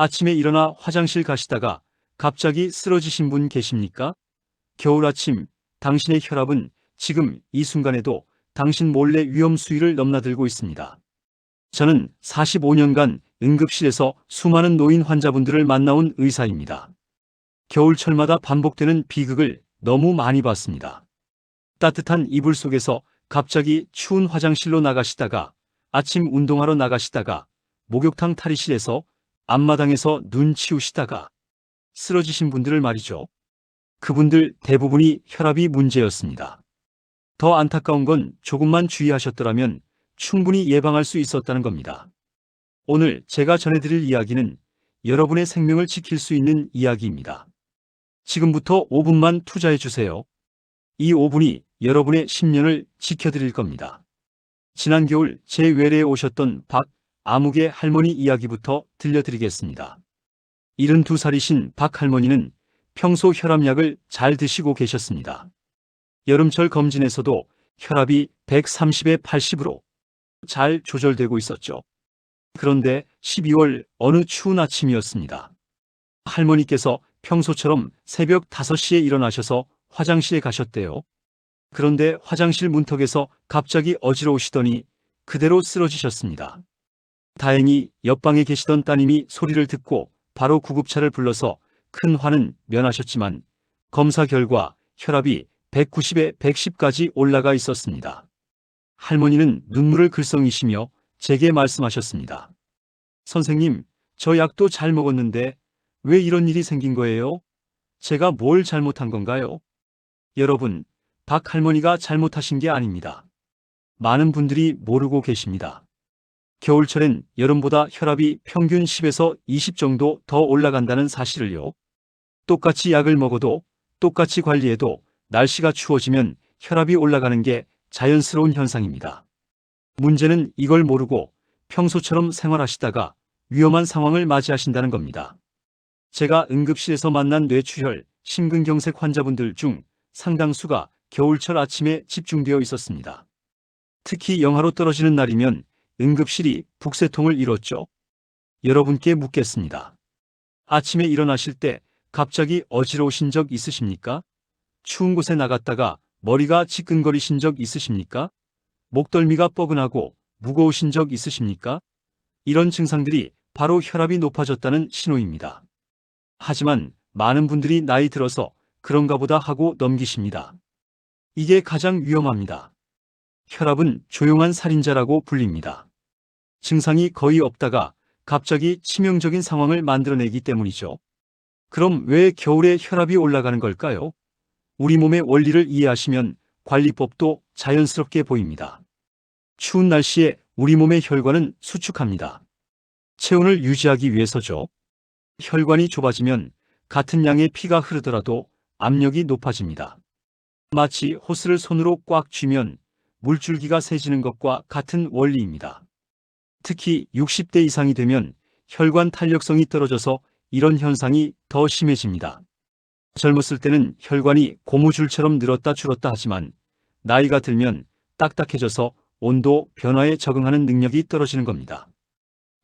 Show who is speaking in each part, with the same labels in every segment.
Speaker 1: 아침에 일어나 화장실 가시다가 갑자기 쓰러지신 분 계십니까? 겨울 아침, 당신의 혈압은 지금 이 순간에도 당신 몰래 위험 수위를 넘나들고 있습니다. 저는 45년간 응급실에서 수많은 노인 환자분들을 만나온 의사입니다. 겨울철마다 반복되는 비극을 너무 많이 봤습니다. 따뜻한 이불 속에서 갑자기 추운 화장실로 나가시다가, 아침 운동하러 나가시다가, 목욕탕 탈의실에서 앞마당에서 눈 치우시다가 쓰러지신 분들을 말이죠. 그분들 대부분이 혈압이 문제였습니다. 더 안타까운 건 조금만 주의하셨더라면 충분히 예방할 수 있었다는 겁니다. 오늘 제가 전해드릴 이야기는 여러분의 생명을 지킬 수 있는 이야기입니다. 지금부터 5분만 투자해 주세요. 이 5분이 여러분의 10년을 지켜드릴 겁니다. 지난 겨울 제 외래에 오셨던 박아무개 할머니 이야기부터 들려드리겠습니다. 72살이신 박 할머니는 평소 혈압약을 잘 드시고 계셨습니다. 여름철 검진에서도 혈압이 130에 80으로 잘 조절되고 있었죠. 그런데 12월 어느 추운 아침이었습니다. 할머니께서 평소처럼 새벽 5시에 일어나셔서 화장실에 가셨대요. 그런데 화장실 문턱에서 갑자기 어지러우시더니 그대로 쓰러지셨습니다. 다행히 옆방에 계시던 따님이 소리를 듣고 바로 구급차를 불러서 큰 화는 면하셨지만 검사 결과 혈압이 190에 110까지 올라가 있었습니다. 할머니는 눈물을 글썽이시며 제게 말씀하셨습니다. 선생님, 저 약도 잘 먹었는데 왜 이런 일이 생긴 거예요? 제가 뭘 잘못한 건가요? 여러분, 박 할머니가 잘못하신 게 아닙니다. 많은 분들이 모르고 계십니다. 겨울철엔 여름보다 혈압이 평균 10에서 20 정도 더 올라간다는 사실을요. 똑같이 약을 먹어도, 똑같이 관리해도 날씨가 추워지면 혈압이 올라가는 게 자연스러운 현상입니다. 문제는 이걸 모르고 평소처럼 생활하시다가 위험한 상황을 맞이하신다는 겁니다. 제가 응급실에서 만난 뇌출혈, 심근경색 환자분들 중 상당수가 겨울철 아침에 집중되어 있었습니다. 특히 영하로 떨어지는 날이면 응급실이 북새통을 이뤘죠. 여러분께 묻겠습니다. 아침에 일어나실 때 갑자기 어지러우신 적 있으십니까? 추운 곳에 나갔다가 머리가 지끈거리신 적 있으십니까? 목덜미가 뻐근하고 무거우신 적 있으십니까? 이런 증상들이 바로 혈압이 높아졌다는 신호입니다. 하지만 많은 분들이 나이 들어서 그런가 보다 하고 넘기십니다. 이게 가장 위험합니다. 혈압은 조용한 살인자라고 불립니다. 증상이 거의 없다가 갑자기 치명적인 상황을 만들어내기 때문이죠. 그럼 왜 겨울에 혈압이 올라가는 걸까요? 우리 몸의 원리를 이해하시면 관리법도 자연스럽게 보입니다. 추운 날씨에 우리 몸의 혈관은 수축합니다. 체온을 유지하기 위해서죠. 혈관이 좁아지면 같은 양의 피가 흐르더라도 압력이 높아집니다. 마치 호스를 손으로 꽉 쥐면 물줄기가 세지는 것과 같은 원리입니다. 특히 60대 이상이 되면 혈관 탄력성이 떨어져서 이런 현상이 더 심해집니다. 젊었을 때는 혈관이 고무줄처럼 늘었다 줄었다 하지만 나이가 들면 딱딱해져서 온도 변화에 적응하는 능력이 떨어지는 겁니다.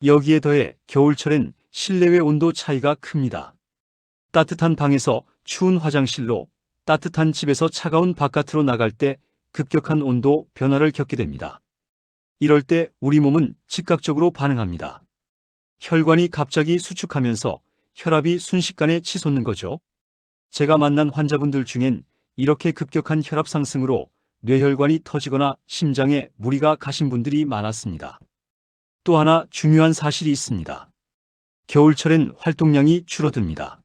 Speaker 1: 여기에 더해 겨울철엔 실내외 온도 차이가 큽니다. 따뜻한 방에서 추운 화장실로, 따뜻한 집에서 차가운 바깥으로 나갈 때 급격한 온도 변화를 겪게 됩니다. 이럴 때 우리 몸은 즉각적으로 반응합니다. 혈관이 갑자기 수축하면서 혈압이 순식간에 치솟는 거죠. 제가 만난 환자분들 중엔 이렇게 급격한 혈압 상승으로 뇌혈관이 터지거나 심장에 무리가 가신 분들이 많았습니다. 또 하나 중요한 사실이 있습니다. 겨울철엔 활동량이 줄어듭니다.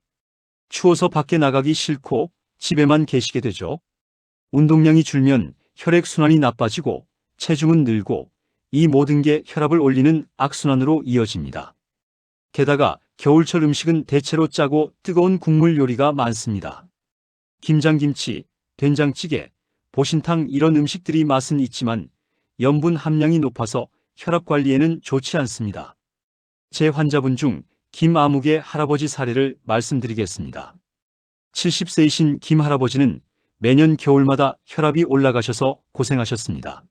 Speaker 1: 추워서 밖에 나가기 싫고 집에만 계시게 되죠. 운동량이 줄면 혈액순환이 나빠지고 체중은 늘고 이 모든 게 혈압을 올리는 악순환으로 이어집니다. 게다가 겨울철 음식은 대체로 짜고 뜨거운 국물 요리가 많습니다. 김장김치, 된장찌개, 보신탕 이런 음식들이 맛은 있지만 염분 함량이 높아서 혈압 관리에는 좋지 않습니다. 제 환자분 중 김아무개 할아버지 사례를 말씀드리겠습니다. 70세이신 김 할아버지는 매년 겨울마다 혈압이 올라가셔서 고생하셨습니다.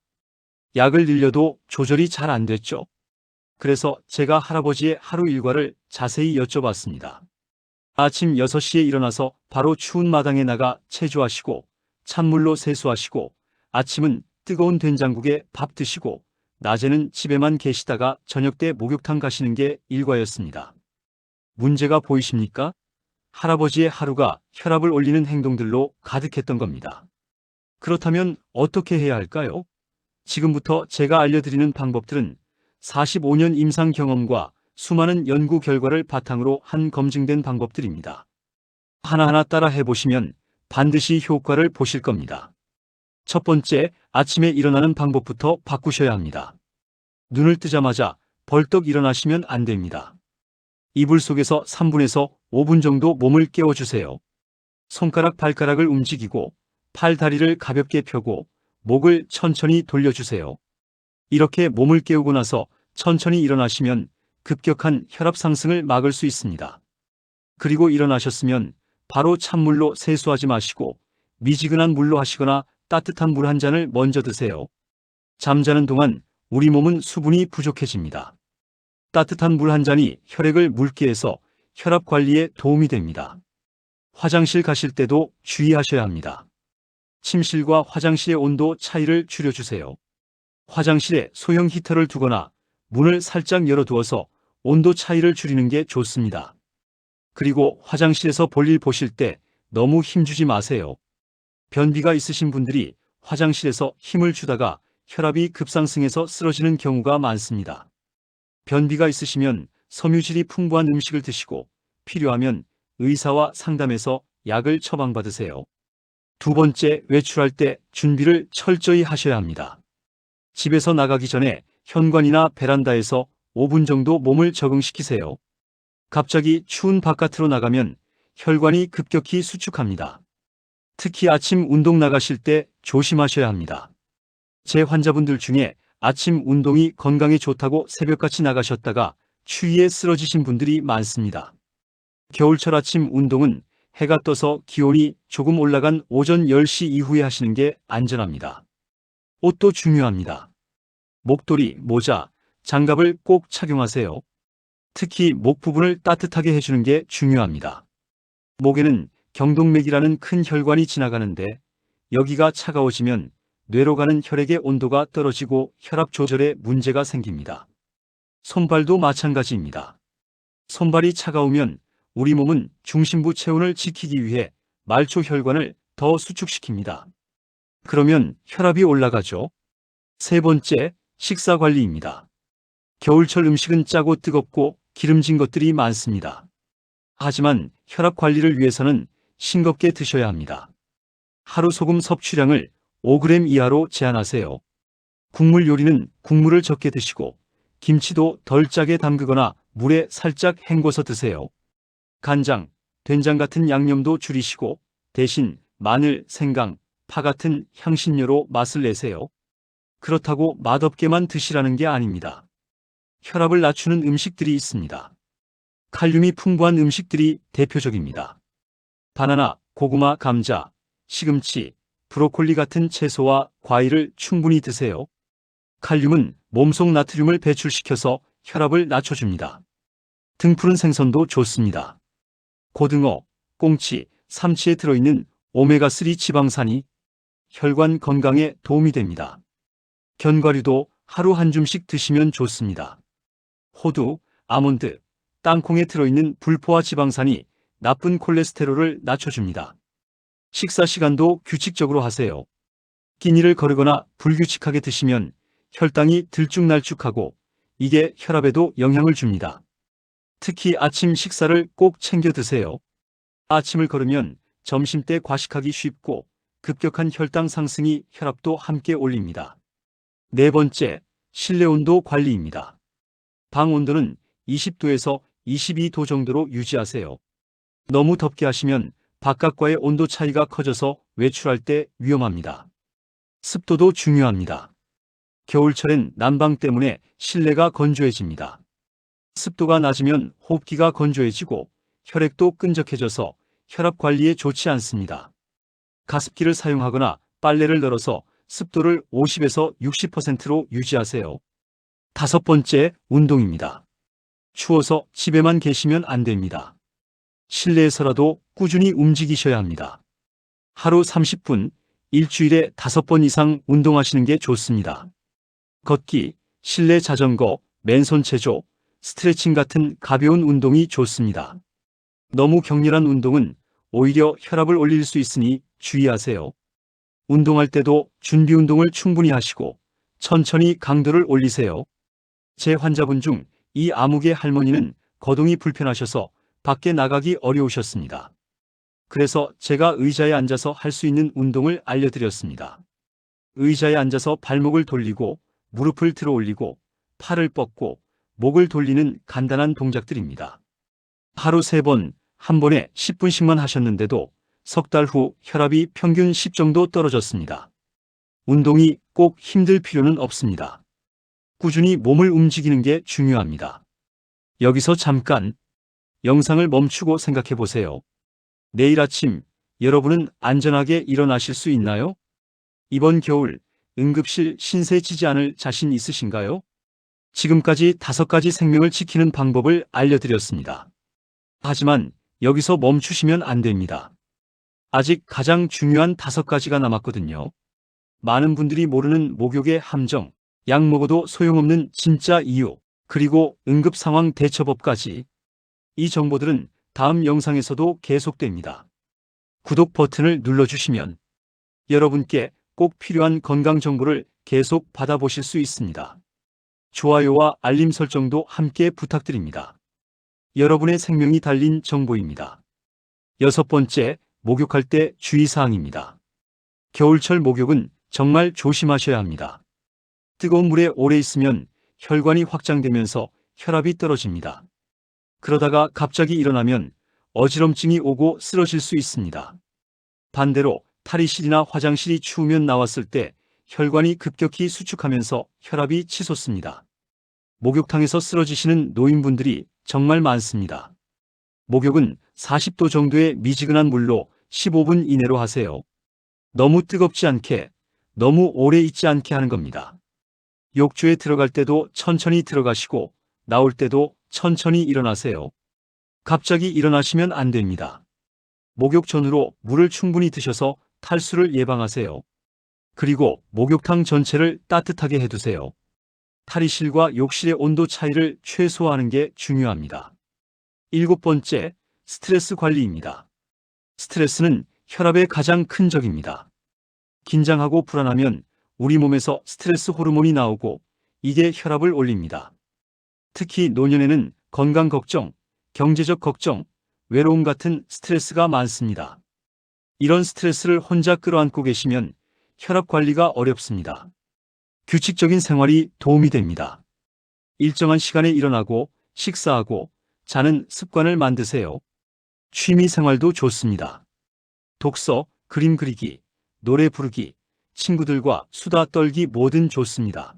Speaker 1: 약을 늘려도 조절이 잘 안 됐죠. 그래서 제가 할아버지의 하루 일과를 자세히 여쭤봤습니다. 아침 6시에 일어나서 바로 추운 마당에 나가 체조하시고 찬물로 세수하시고 아침은 뜨거운 된장국에 밥 드시고 낮에는 집에만 계시다가 저녁 때 목욕탕 가시는 게 일과였습니다. 문제가 보이십니까? 할아버지의 하루가 혈압을 올리는 행동들로 가득했던 겁니다. 그렇다면 어떻게 해야 할까요? 지금부터 제가 알려드리는 방법들은 45년 임상 경험과 수많은 연구 결과를 바탕으로 한 검증된 방법들입니다. 하나하나 따라 해보시면 반드시 효과를 보실 겁니다. 첫 번째, 아침에 일어나는 방법부터 바꾸셔야 합니다. 눈을 뜨자마자 벌떡 일어나시면 안 됩니다. 이불 속에서 3분에서 5분 정도 몸을 깨워주세요. 손가락, 발가락을 움직이고 팔, 다리를 가볍게 펴고 목을 천천히 돌려주세요. 이렇게 몸을 깨우고 나서 천천히 일어나시면 급격한 혈압 상승을 막을 수 있습니다. 그리고 일어나셨으면 바로 찬물로 세수하지 마시고 미지근한 물로 하시거나 따뜻한 물 한 잔을 먼저 드세요. 잠자는 동안 우리 몸은 수분이 부족해집니다. 따뜻한 물 한 잔이 혈액을 묽게 해서 혈압 관리에 도움이 됩니다. 화장실 가실 때도 주의하셔야 합니다. 침실과 화장실의 온도 차이를 줄여주세요. 화장실에 소형 히터를 두거나 문을 살짝 열어두어서 온도 차이를 줄이는 게 좋습니다. 그리고 화장실에서 볼일 보실 때 너무 힘주지 마세요. 변비가 있으신 분들이 화장실에서 힘을 주다가 혈압이 급상승해서 쓰러지는 경우가 많습니다. 변비가 있으시면 섬유질이 풍부한 음식을 드시고 필요하면 의사와 상담해서 약을 처방받으세요. 두 번째, 외출할 때 준비를 철저히 하셔야 합니다. 집에서 나가기 전에 현관이나 베란다에서 5분 정도 몸을 적응시키세요. 갑자기 추운 바깥으로 나가면 혈관이 급격히 수축합니다. 특히 아침 운동 나가실 때 조심하셔야 합니다. 제 환자분들 중에 아침 운동이 건강에 좋다고 새벽같이 나가셨다가 추위에 쓰러지신 분들이 많습니다. 겨울철 아침 운동은 해가 떠서 기온이 조금 올라간 오전 10시 이후에 하시는 게 안전합니다. 옷도 중요합니다. 목도리, 모자, 장갑을 꼭 착용하세요. 특히 목 부분을 따뜻하게 해주는 게 중요합니다. 목에는 경동맥이라는 큰 혈관이 지나가는데 여기가 차가워지면 뇌로 가는 혈액의 온도가 떨어지고 혈압 조절에 문제가 생깁니다. 손발도 마찬가지입니다. 손발이 차가우면 우리 몸은 중심부 체온을 지키기 위해 말초 혈관을 더 수축시킵니다. 그러면 혈압이 올라가죠. 세 번째, 식사 관리입니다. 겨울철 음식은 짜고 뜨겁고 기름진 것들이 많습니다. 하지만 혈압 관리를 위해서는 싱겁게 드셔야 합니다. 하루 소금 섭취량을 5g 이하로 제한하세요. 국물 요리는 국물을 적게 드시고 김치도 덜 짜게 담그거나 물에 살짝 헹궈서 드세요. 간장, 된장 같은 양념도 줄이시고 대신 마늘, 생강, 파 같은 향신료로 맛을 내세요. 그렇다고 맛없게만 드시라는 게 아닙니다. 혈압을 낮추는 음식들이 있습니다. 칼륨이 풍부한 음식들이 대표적입니다. 바나나, 고구마, 감자, 시금치, 브로콜리 같은 채소와 과일을 충분히 드세요. 칼륨은 몸속 나트륨을 배출시켜서 혈압을 낮춰줍니다. 등푸른 생선도 좋습니다. 고등어, 꽁치, 삼치에 들어있는 오메가3 지방산이 혈관 건강에 도움이 됩니다. 견과류도 하루 한 줌씩 드시면 좋습니다. 호두, 아몬드, 땅콩에 들어있는 불포화 지방산이 나쁜 콜레스테롤을 낮춰줍니다. 식사 시간도 규칙적으로 하세요. 끼니를 거르거나 불규칙하게 드시면 혈당이 들쭉날쭉하고 이게 혈압에도 영향을 줍니다. 특히 아침 식사를 꼭 챙겨 드세요. 아침을 거르면 점심때 과식하기 쉽고 급격한 혈당 상승이 혈압도 함께 올립니다. 네 번째, 실내 온도 관리입니다. 방 온도는 20도에서 22도 정도로 유지하세요. 너무 덥게 하시면 바깥과의 온도 차이가 커져서 외출할 때 위험합니다. 습도도 중요합니다. 겨울철엔 난방 때문에 실내가 건조해집니다. 습도가 낮으면 호흡기가 건조해지고 혈액도 끈적해져서 혈압 관리에 좋지 않습니다. 가습기를 사용하거나 빨래를 널어서 습도를 50에서 60%로 유지하세요. 다섯 번째, 운동입니다. 추워서 집에만 계시면 안 됩니다. 실내에서라도 꾸준히 움직이셔야 합니다. 하루 30분, 일주일에 5번 이상 운동하시는 게 좋습니다. 걷기, 실내 자전거, 맨손 체조, 스트레칭 같은 가벼운 운동이 좋습니다. 너무 격렬한 운동은 오히려 혈압을 올릴 수 있으니 주의하세요. 운동할 때도 준비 운동을 충분히 하시고 천천히 강도를 올리세요. 제 환자분 중 이 아무개 할머니는 거동이 불편하셔서 밖에 나가기 어려우셨습니다. 그래서 제가 의자에 앉아서 할 수 있는 운동을 알려드렸습니다. 의자에 앉아서 발목을 돌리고 무릎을 들어 올리고 팔을 뻗고 목을 돌리는 간단한 동작들입니다. 하루 3번, 한 번에 10분씩만 하셨는데도 석 달 후 혈압이 평균 10 정도 떨어졌습니다. 운동이 꼭 힘들 필요는 없습니다. 꾸준히 몸을 움직이는 게 중요합니다. 여기서 잠깐 영상을 멈추고 생각해 보세요. 내일 아침 여러분은 안전하게 일어나실 수 있나요? 이번 겨울 응급실 신세 지지 않을 자신 있으신가요? 지금까지 5가지 생명을 지키는 방법을 알려드렸습니다. 하지만 여기서 멈추시면 안 됩니다. 아직 가장 중요한 5가지가 남았거든요. 많은 분들이 모르는 목욕의 함정, 약 먹어도 소용없는 진짜 이유, 그리고 응급 상황 대처법까지. 이 정보들은 다음 영상에서도 계속됩니다. 구독 버튼을 눌러주시면 여러분께 꼭 필요한 건강 정보를 계속 받아보실 수 있습니다. 좋아요와 알림 설정도 함께 부탁드립니다. 여러분의 생명이 달린 정보입니다. 6번째, 목욕할 때 주의사항입니다. 겨울철 목욕은 정말 조심하셔야 합니다. 뜨거운 물에 오래 있으면 혈관이 확장되면서 혈압이 떨어집니다. 그러다가 갑자기 일어나면 어지럼증이 오고 쓰러질 수 있습니다. 반대로 탈의실이나 화장실이 추우면 나왔을 때 혈관이 급격히 수축하면서 혈압이 치솟습니다. 목욕탕에서 쓰러지시는 노인분들이 정말 많습니다. 목욕은 40도 정도의 미지근한 물로 15분 이내로 하세요. 너무 뜨겁지 않게, 너무 오래 있지 않게 하는 겁니다. 욕조에 들어갈 때도 천천히 들어가시고 나올 때도 천천히 일어나세요. 갑자기 일어나시면 안 됩니다. 목욕 전후로 물을 충분히 드셔서 탈수를 예방하세요. 그리고 목욕탕 전체를 따뜻하게 해두세요. 탈의실과 욕실의 온도 차이를 최소화하는 게 중요합니다. 7번째, 스트레스 관리입니다. 스트레스는 혈압의 가장 큰 적입니다. 긴장하고 불안하면 우리 몸에서 스트레스 호르몬이 나오고 이게 혈압을 올립니다. 특히 노년에는 건강 걱정, 경제적 걱정, 외로움 같은 스트레스가 많습니다. 이런 스트레스를 혼자 끌어안고 계시면 혈압 관리가 어렵습니다. 규칙적인 생활이 도움이 됩니다. 일정한 시간에 일어나고 식사하고 자는 습관을 만드세요. 취미 생활도 좋습니다. 독서, 그림 그리기, 노래 부르기, 친구들과 수다 떨기 뭐든 좋습니다.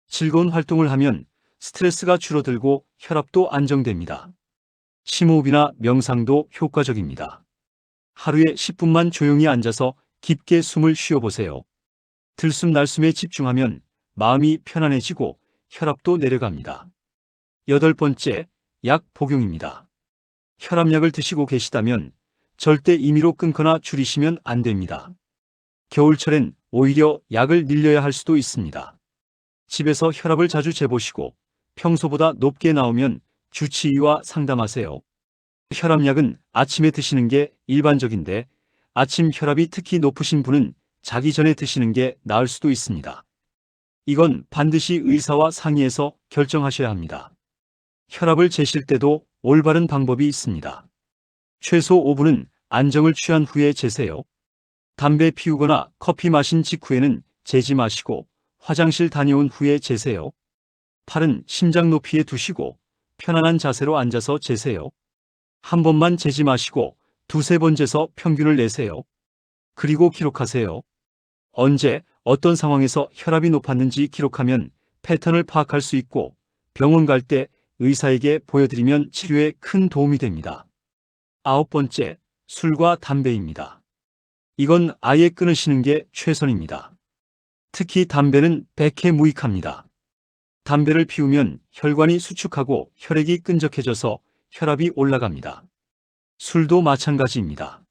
Speaker 1: 즐거운 활동을 하면 스트레스가 줄어들고 혈압도 안정됩니다. 심호흡이나 명상도 효과적입니다. 하루에 10분만 조용히 앉아서 깊게 숨을 쉬어보세요. 들숨날숨에 집중하면 마음이 편안해지고 혈압도 내려갑니다. 8번째, 약 복용입니다. 혈압약을 드시고 계시다면 절대 임의로 끊거나 줄이시면 안 됩니다. 겨울철엔 오히려 약을 늘려야 할 수도 있습니다. 집에서 혈압을 자주 재보시고 평소보다 높게 나오면 주치의와 상담하세요. 혈압약은 아침에 드시는 게 일반적인데 아침 혈압이 특히 높으신 분은 자기 전에 드시는 게 나을 수도 있습니다. 이건 반드시 의사와 상의해서 결정하셔야 합니다. 혈압을 재실 때도 올바른 방법이 있습니다. 최소 5분은 안정을 취한 후에 재세요. 담배 피우거나 커피 마신 직후에는 재지 마시고 화장실 다녀온 후에 재세요. 팔은 심장 높이에 두시고 편안한 자세로 앉아서 재세요. 한 번만 재지 마시고 2~3번 재서 평균을 내세요. 그리고 기록하세요. 언제, 어떤 상황에서 혈압이 높았는지 기록하면 패턴을 파악할 수 있고 병원 갈 때 의사에게 보여드리면 치료에 큰 도움이 됩니다. 9번째, 술과 담배입니다. 이건 아예 끊으시는 게 최선입니다. 특히 담배는 백해무익합니다. 담배를 피우면 혈관이 수축하고 혈액이 끈적해져서 혈압이 올라갑니다. 술도 마찬가지입니다.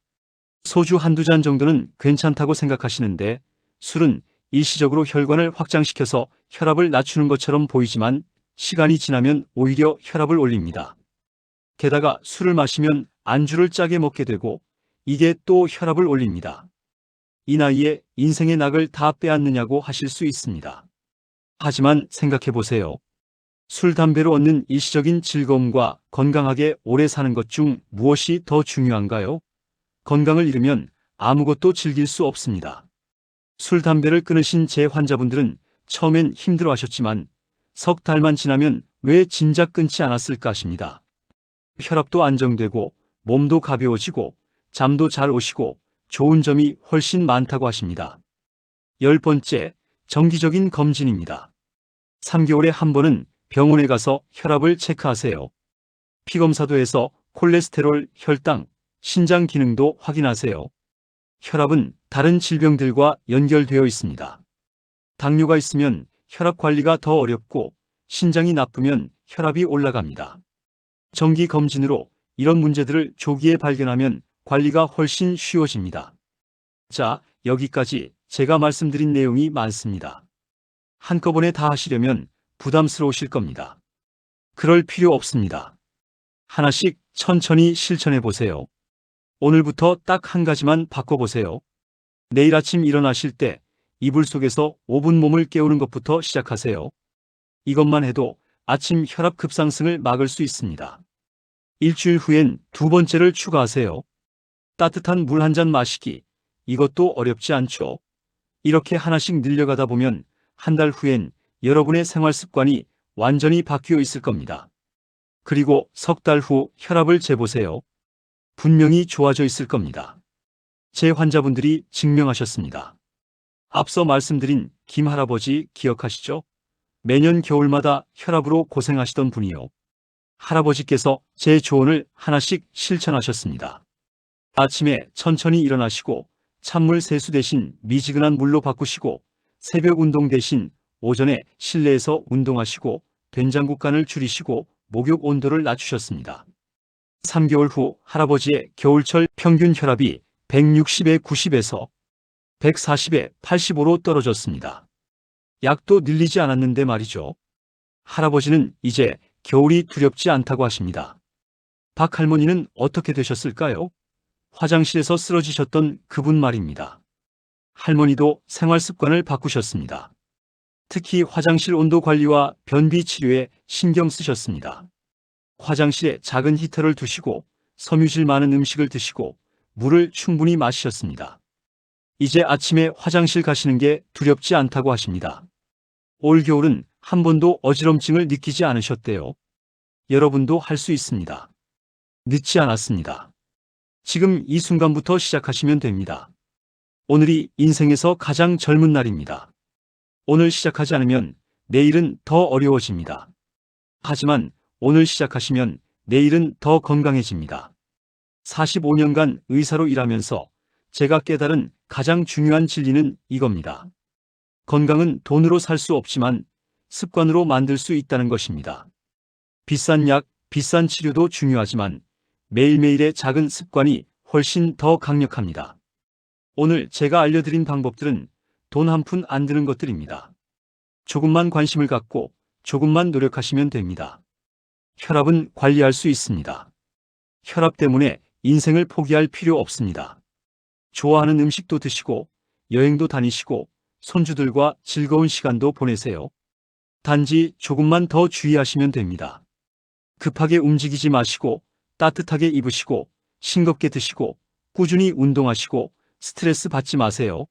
Speaker 1: 소주 한두 잔 정도는 괜찮다고 생각하시는데 술은 일시적으로 혈관을 확장시켜서 혈압을 낮추는 것처럼 보이지만 시간이 지나면 오히려 혈압을 올립니다. 게다가 술을 마시면 안주를 짜게 먹게 되고 이게 또 혈압을 올립니다. 이 나이에 인생의 낙을 다 빼앗느냐고 하실 수 있습니다. 하지만 생각해 보세요. 술, 담배로 얻는 일시적인 즐거움과 건강하게 오래 사는 것 중 무엇이 더 중요한가요? 건강을 잃으면 아무것도 즐길 수 없습니다. 술, 담배를 끊으신 제 환자분들은 처음엔 힘들어 하셨지만 석 달만 지나면 왜 진작 끊지 않았을까 하십니다. 혈압도 안정되고 몸도 가벼워지고 잠도 잘 오시고 좋은 점이 훨씬 많다고 하십니다. 10번째, 정기적인 검진입니다. 3개월에 한 번은 병원에 가서 혈압을 체크하세요. 피검사도 해서 콜레스테롤, 혈당, 신장 기능도 확인하세요. 혈압은 다른 질병들과 연결되어 있습니다. 당뇨가 있으면 혈압 관리가 더 어렵고 신장이 나쁘면 혈압이 올라갑니다. 정기 검진으로 이런 문제들을 조기에 발견하면 관리가 훨씬 쉬워집니다. 자, 여기까지 제가 말씀드린 내용이 많습니다. 한꺼번에 다 하시려면 부담스러우실 겁니다. 그럴 필요 없습니다. 하나씩 천천히 실천해 보세요. 오늘부터 딱 한 가지만 바꿔보세요. 내일 아침 일어나실 때 이불 속에서 5분 몸을 깨우는 것부터 시작하세요. 이것만 해도 아침 혈압 급상승을 막을 수 있습니다. 일주일 후엔 두 번째를 추가하세요. 따뜻한 물 한 잔 마시기. 이것도 어렵지 않죠. 이렇게 하나씩 늘려가다 보면 한 달 후엔 여러분의 생활 습관이 완전히 바뀌어 있을 겁니다. 그리고 석 달 후 혈압을 재보세요. 분명히 좋아져 있을 겁니다. 제 환자분들이 증명하셨습니다. 앞서 말씀드린 김 할아버지 기억하시죠? 매년 겨울마다 혈압으로 고생하시던 분이요. 할아버지께서 제 조언을 하나씩 실천하셨습니다. 아침에 천천히 일어나시고 찬물 세수 대신 미지근한 물로 바꾸시고 새벽 운동 대신 오전에 실내에서 운동하시고 된장국 간을 줄이시고 목욕 온도를 낮추셨습니다. 3개월 후 할아버지의 겨울철 평균 혈압이 160에 90에서 140에 85로 떨어졌습니다. 약도 늘리지 않았는데 말이죠. 할아버지는 이제 겨울이 두렵지 않다고 하십니다. 박 할머니는 어떻게 되셨을까요? 화장실에서 쓰러지셨던 그분 말입니다. 할머니도 생활 습관을 바꾸셨습니다. 특히 화장실 온도 관리와 변비 치료에 신경 쓰셨습니다. 화장실에 작은 히터를 두시고 섬유질 많은 음식을 드시고 물을 충분히 마시셨습니다. 이제 아침에 화장실 가시는 게 두렵지 않다고 하십니다. 올 겨울은 한 번도 어지럼증을 느끼지 않으셨대요. 여러분도 할 수 있습니다. 늦지 않았습니다. 지금 이 순간부터 시작하시면 됩니다. 오늘이 인생에서 가장 젊은 날입니다. 오늘 시작하지 않으면 내일은 더 어려워집니다. 하지만 오늘 시작하시면 내일은 더 건강해집니다. 45년간 의사로 일하면서 제가 깨달은 가장 중요한 진리는 이겁니다. 건강은 돈으로 살 수 없지만 습관으로 만들 수 있다는 것입니다. 비싼 약, 비싼 치료도 중요하지만 매일매일의 작은 습관이 훨씬 더 강력합니다. 오늘 제가 알려드린 방법들은 돈 한 푼 안 드는 것들입니다. 조금만 관심을 갖고 조금만 노력하시면 됩니다. 혈압은 관리할 수 있습니다. 혈압 때문에 인생을 포기할 필요 없습니다. 좋아하는 음식도 드시고 여행도 다니시고 손주들과 즐거운 시간도 보내세요. 단지 조금만 더 주의하시면 됩니다. 급하게 움직이지 마시고 따뜻하게 입으시고 싱겁게 드시고 꾸준히 운동하시고 스트레스 받지 마세요.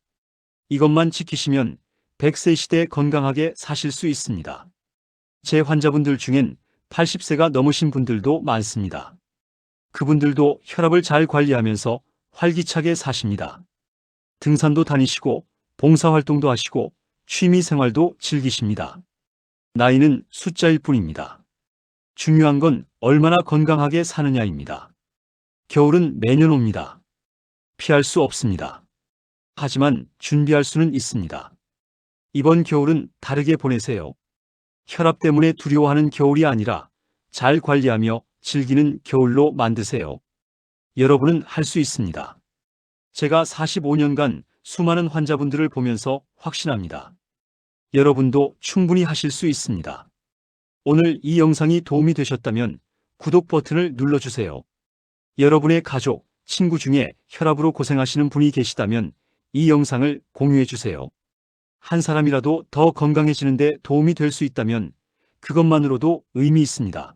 Speaker 1: 이것만 지키시면 100세 시대에 건강하게 사실 수 있습니다. 제 환자분들 중엔 80세가 넘으신 분들도 많습니다. 그분들도 혈압을 잘 관리하면서 활기차게 사십니다. 등산도 다니시고 봉사활동도 하시고 취미생활도 즐기십니다. 나이는 숫자일 뿐입니다. 중요한 건 얼마나 건강하게 사느냐입니다. 겨울은 매년 옵니다. 피할 수 없습니다. 하지만 준비할 수는 있습니다. 이번 겨울은 다르게 보내세요. 혈압 때문에 두려워하는 겨울이 아니라 잘 관리하며 즐기는 겨울로 만드세요. 여러분은 할 수 있습니다. 제가 45년간 수많은 환자분들을 보면서 확신합니다. 여러분도 충분히 하실 수 있습니다. 오늘 이 영상이 도움이 되셨다면 구독 버튼을 눌러주세요. 여러분의 가족, 친구 중에 혈압으로 고생하시는 분이 계시다면 이 영상을 공유해주세요. 한 사람이라도 더 건강해지는데 도움이 될 수 있다면 그것만으로도 의미 있습니다.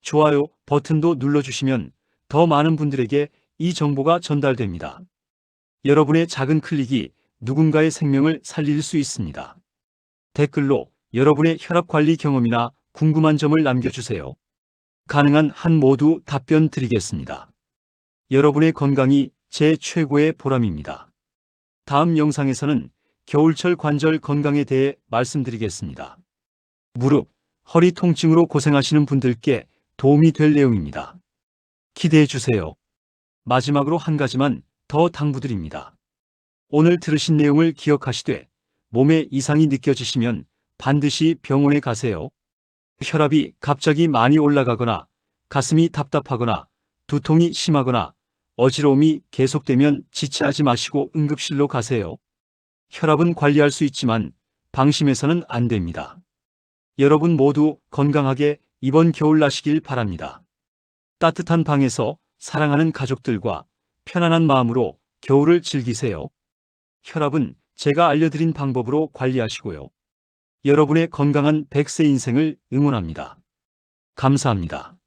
Speaker 1: 좋아요 버튼도 눌러주시면 더 많은 분들에게 이 정보가 전달됩니다. 여러분의 작은 클릭이 누군가의 생명을 살릴 수 있습니다. 댓글로 여러분의 혈압 관리 경험이나 궁금한 점을 남겨주세요. 가능한 한 모두 답변 드리겠습니다. 여러분의 건강이 제 최고의 보람입니다. 다음 영상에서는 겨울철 관절 건강에 대해 말씀드리겠습니다. 무릎, 허리 통증으로 고생하시는 분들께 도움이 될 내용입니다. 기대해 주세요. 마지막으로 한 가지만 더 당부드립니다. 오늘 들으신 내용을 기억하시되 몸에 이상이 느껴지시면 반드시 병원에 가세요. 혈압이 갑자기 많이 올라가거나 가슴이 답답하거나 두통이 심하거나 어지러움이 계속되면 지체하지 마시고 응급실로 가세요. 혈압은 관리할 수 있지만 방심해서는 안 됩니다. 여러분 모두 건강하게 이번 겨울 나시길 바랍니다. 따뜻한 방에서 사랑하는 가족들과 편안한 마음으로 겨울을 즐기세요. 혈압은 제가 알려드린 방법으로 관리하시고요. 여러분의 건강한 100세 인생을 응원합니다. 감사합니다.